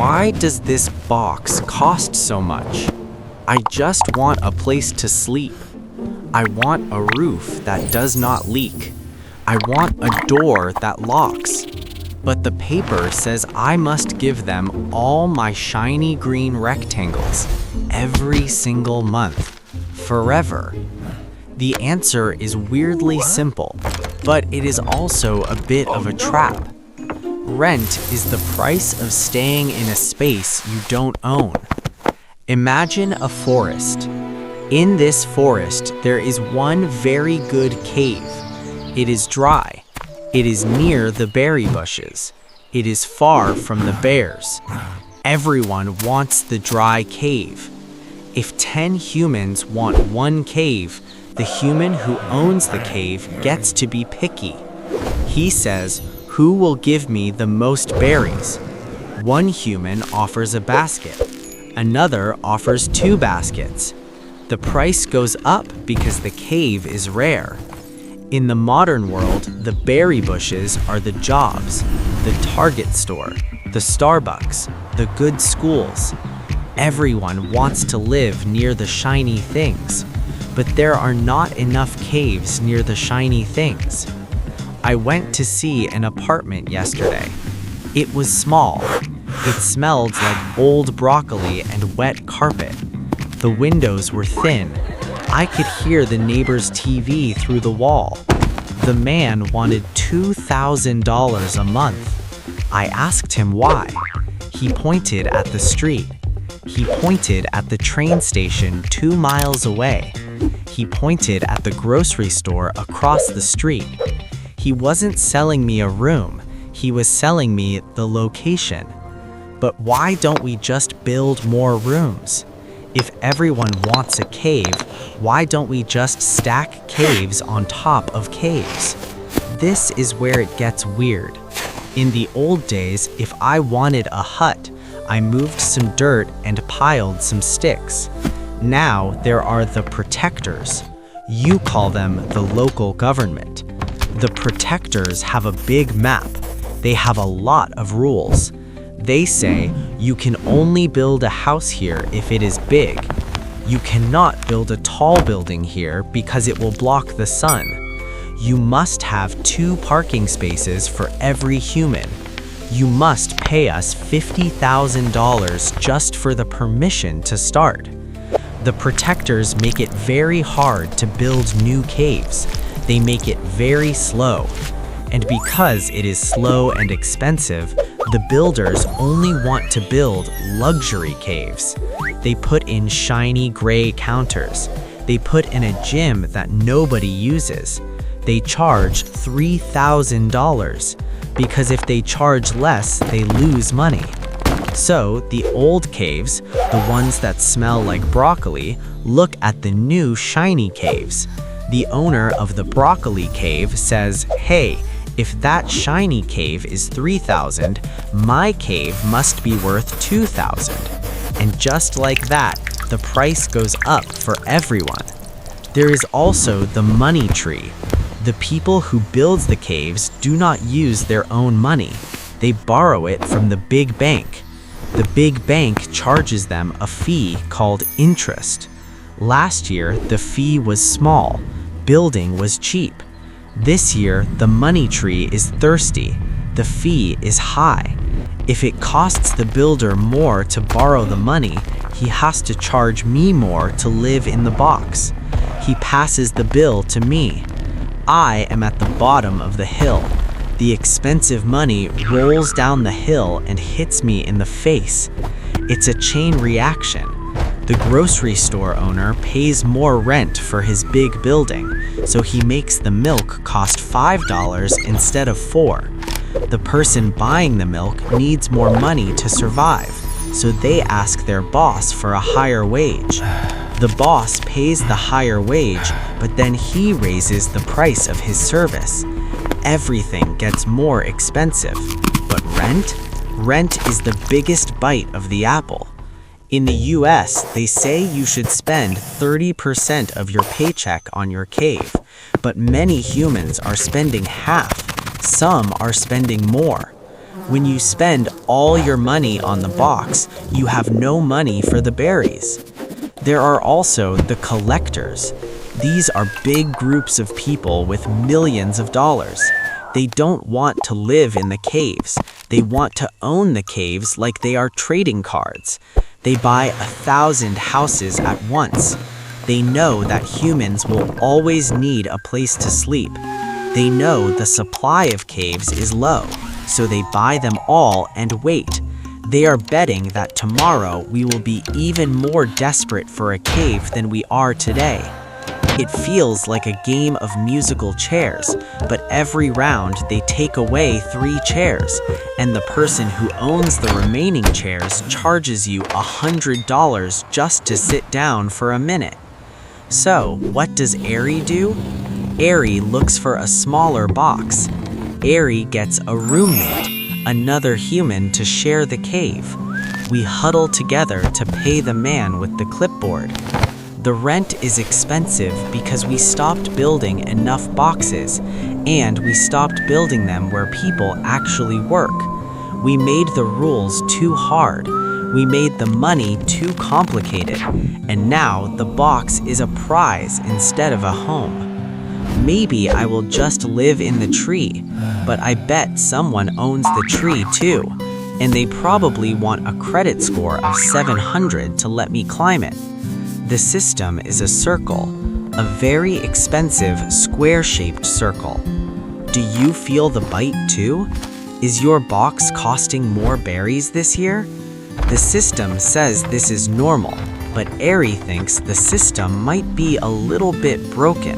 Why does this box cost so much? I just want a place to sleep. I want a roof that does not leak. I want a door that locks. But the paper says I must give them all my shiny green rectangles every single month, forever. The answer is weirdly simple, but it is also a bit of a trap. Rent is the price of staying in a space you don't own. Imagine a forest. In this forest, there is one very good cave. It is dry. It is near the berry bushes. It is far from the bears. Everyone wants the dry cave. If 10 humans want one cave, the human who owns the cave gets to be picky. He says, "Who will give me the most berries?" One human offers a basket. Another offers 2 baskets. The price goes up because the cave is rare. In the modern world, the berry bushes are the jobs, the Target store, the Starbucks, the good schools. Everyone wants to live near the shiny things, but there are not enough caves near the shiny things. I went to see an apartment yesterday. It was small. It smelled like old broccoli and wet carpet. The windows were thin. I could hear the neighbor's TV through the wall. The man wanted $2,000 a month. I asked him why. He pointed at the street. He pointed at the train station 2 miles away. He pointed at the grocery store across the street. He wasn't selling me a room. He was selling me the location. But why don't we just build more rooms? If everyone wants a cave, why don't we just stack caves on top of caves? This is where it gets weird. In the old days, if I wanted a hut, I moved some dirt and piled some sticks. Now there are the protectors. You call them the local government. The protectors have a big map. They have a lot of rules. They say you can only build a house here if it is big. You cannot build a tall building here because it will block the sun. You must have 2 parking spaces for every human. You must pay us $50,000 just for the permission to start. The protectors make it very hard to build new caves. They make it very slow. And because it is slow and expensive, the builders only want to build luxury caves. They put in shiny gray counters. They put in a gym that nobody uses. They charge $3,000 because if they charge less, they lose money. So the old caves, the ones that smell like broccoli, look at the new shiny caves. The owner of the broccoli cave says, "Hey, if that shiny cave is $3,000, my cave must be worth $2,000. And just like that, the price goes up for everyone. There is also the money tree. The people who build the caves do not use their own money. They borrow it from the big bank. The big bank charges them a fee called interest. Last year, the fee was small. Building was cheap. This year, the money tree is thirsty. The fee is high. If it costs the builder more to borrow the money, he has to charge me more to live in the box. He passes the bill to me. I am at the bottom of the hill. The expensive money rolls down the hill and hits me in the face. It's a chain reaction. The grocery store owner pays more rent for his big building, so he makes the milk cost $5 instead of $4. The person buying the milk needs more money to survive, so they ask their boss for a higher wage. The boss pays the higher wage, but then he raises the price of his service. Everything gets more expensive. But rent? Rent is the biggest bite of the apple. In the US, they say you should spend 30% of your paycheck on your cave, but many humans are spending half. Some are spending more. When you spend all your money on the box, you have no money for the berries. There are also the collectors. These are big groups of people with millions of dollars. They don't want to live in the caves. They want to own the caves like they are trading cards. They buy 1,000 houses at once. They know that humans will always need a place to sleep. They know the supply of caves is low, so they buy them all and wait. They are betting that tomorrow we will be even more desperate for a cave than we are today. It feels like a game of musical chairs, but every round they take away 3 chairs, and the person who owns the remaining chairs charges you $100 just to sit down for a minute. So, what does Airy do? Airy looks for a smaller box. Airy gets a roommate, another human to share the cave. We huddle together to pay the man with the clipboard. The rent is expensive because we stopped building enough boxes, and we stopped building them where people actually work. We made the rules too hard. We made the money too complicated, and now the box is a prize instead of a home. Maybe I will just live in the tree, but I bet someone owns the tree too, and they probably want a credit score of 700 to let me climb it. The system is a circle, a very expensive square-shaped circle. Do you feel the bite too? Is your box costing more berries this year? The system says this is normal, but Airy thinks the system might be a little bit broken.